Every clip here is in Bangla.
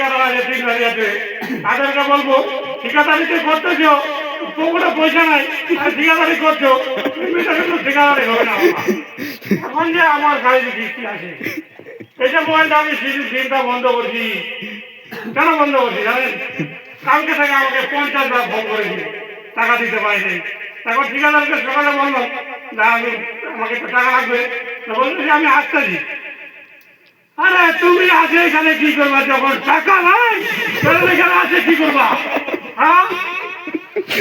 ঠিকাদার আছে 3 গাড়ি আছে, তাদেরকে বলবো ঠিকাদারিতে করতেছ পকেটে পয়সা নাই আর ঠিকাদারি করছো, এটা কিন্তু ঠিকাদারি হবে না। এখন যে আমার গাড়িতে কিস্তি আছে, এই যে মোবাইলটা আমি দিনটা বন্ধ করছি, কেন বন্ধ করছি জানেন? কালকে থেকে আমাকে 50 বার ফোন করেছি, টাকা দিতে পারিনি। এখন ঠিকাদারকে সকালে বললাম না আমাকে তো টাকা লাগবে, বলছি আমি আসতেছি। আরে তুমি আগে এখানে কি করবা যখন টাকা নাই? এখানে আছে কি করবা? হ্যাঁ,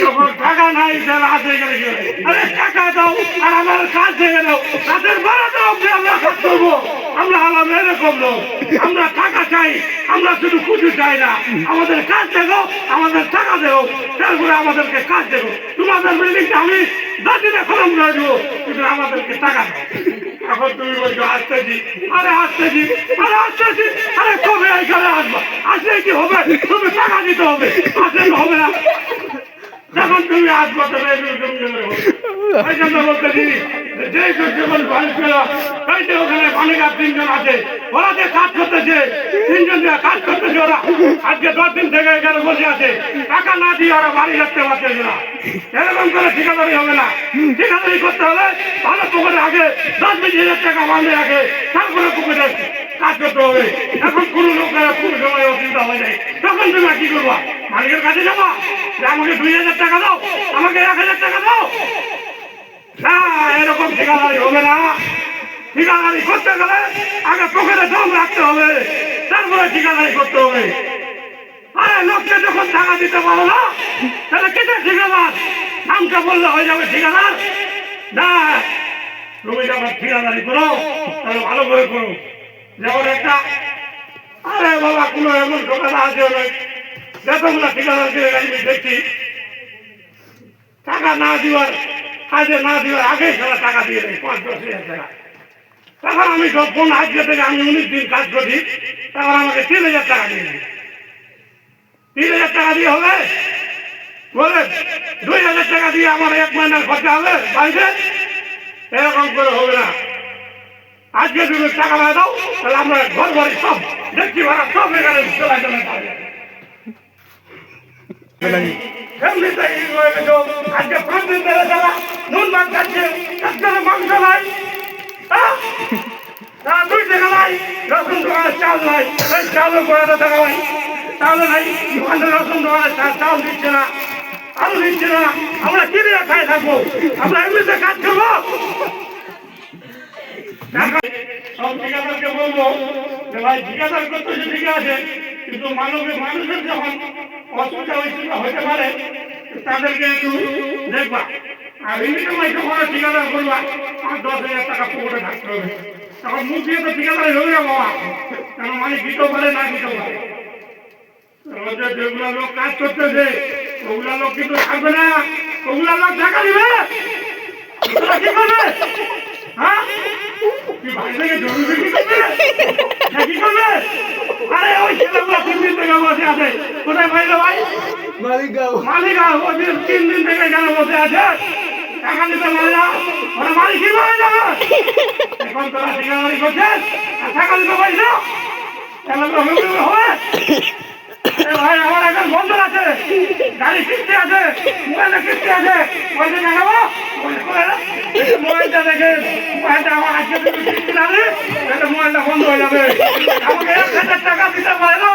যখন টাকা নাই তাহলে আছে এখানে কি? আরে টাকা দাও আর আমার কাজ থেকে দাও, তাদের ভাড়া দাও, আমরা কাজ করবো। আমরা হলাম এরকম লোক, আমরা টাকা চাই, আমরা শুধু কিছু চাই না, আমাদের কাজ দেবো, আমাদের টাকা দেবো, তারপরে আমাদেরকে কাজ দেবো। তোমাদের বিল্ডিংটা আমি 10 দিনে খরচ করে দেবো, কিন্তু আমাদেরকে টাকা দাও। এখন তুমি বলছো আসতেছি, আরে আসতেছি, আরে আসতেছি, আরে কবে এখানে আসবো? আসলে কি হবে? তুমি টাকা দিতে হবে, আসলে হবে না। যখন তুমি আসবো তবে ওই জন্য বলতেছি যে যখন বয়স ছিল ওই যে ওখানে অনেক 3 জন আছে, ওরা যে কাজ করতেছে, 3 জন কাজ করতেছে, ওরা আজকে 10 দিন থেকে এখানে বসে আছে, টাকা না দিয়ে ওরা বাড়ি যাচ্ছে পারতেছে না। এরকম করে ঠিকাদারি হবে না। ঠিকাদারি করতে হলে ভালো পুকুরে আগে 10-20 হাজার টাকা বাঁধে রাখে, তারপরে পুকুরে কাজ করতে হবে। এখন কোনো লোকের কোনো সময় অসুবিধা হয়ে যায়, তখন তুমি কি করবা? মালিকের কাছে যাবা যে আমাকে 2000 টাকা দাও, আমাকে 1000 টাকা দাও? না, এরকম ঠিকাদারি হবে না। ঠিকাদারি করতে গেলে আগে পুকুরে দম রাখতে হবে, তারপরে ঠিকাদারি করতে হবে। আরে লোককে যখন টাকা দিতে পারো না, তাহলে কেটে ঠিকাদার নামটা বললে হয়ে যাবে ঠিকাদার? না, তুমি যখন ঠিকাদারি করো তাহলে ভালো করে করো। যেমন একটা আরে বাবা কোনো এমন দোকান আছে যতগুলো ঠিকাদারকে আমি দেখছি টাকা না দেওয়ার কাজে না দেওয়ার আগে তারা টাকা দিয়ে দেয় 5-10 হাজার টাকা। তখন আমি যখন আজকে থেকে আমি 19 দিন কাজ করি, তখন আমাকে 3000 টাকা দিয়ে দেয়। 3000 টাকা দিয়ে হবে? বলে 2000 টাকা দিয়ে আমার 1 মাসের খরচা হবে বাড়িতে? এরকম করে হবে না। আজকে তুমি টাকা না দাও তাহলে আমরা ঘর বাড়ি সব দেখছি ভাড়া সব এখানে চলে যাবে। আজকে 5 দিন ধরে তারা নুন ভাত খাচ্ছে, একজনের মাংস নাই, 2 টাকা নাই, রসুন দোকানের চাল নাই, এই চালও করে টাকা নাই, তাহলে নাই রসুন দোকানের চাল দিচ্ছে না, আলু দিচ্ছে না, আমরা কি দিয়ে খাই থাকবো? আমরা এমনিতে কাজ করবো? সব ঠিকাদারকে বলবো যে ভাই ঠিকাদার করতেছে ঠিক আছে, কিন্তু মানুষের যখন অসুবিধা হইতে পারে তাদেরকে একটু দেখবা। আর এমনিতে মাইকে পরে ঠিকাদার করবা, আর 10,000 টাকা পুকুরে থাকতে হবে। তখন মুখ দিয়ে তো ঠিকাদারি হবে না বাবা, কারণ মালিক দিতেও পারে না দিতেও পারে। যেগুলা লোক কাজ করতেছে ওগুলা লোক কিন্তু থাকবে না, ওগুলা লোক টাকা দিবে, কি করবে? হ্যাঁ, কি ভাই থেকে জমি বিক্রি করবে না কি করবে? আরে ওই ছেলেগুলো 3 দিন থেকে বসে আছে, কোথায় ভাইরা ভাই? মালিগাঁও 3 দিন থেকে এখানে বসে আছে, টাকা দিতে পারে না, ওরা মালিক কি করে যাবে? এখন তোরা ঠিকাদারি করছিস আর টাকা দিতে পারিস না, তাহলে তো হবে? ভাই আমার এখন বন্ধ আছে, গাড়ি কিস্তি আছে, মোবাইলে কিস্তি আছে, পয়সা দেখাবো? মোবাইলটা দেখে মোবাইলটা আমার আজকে কিস্তি না দিলে মোবাইলটা বন্ধ হয়ে যাবে। আমাকে 1000 টাকা দিতে পারে না,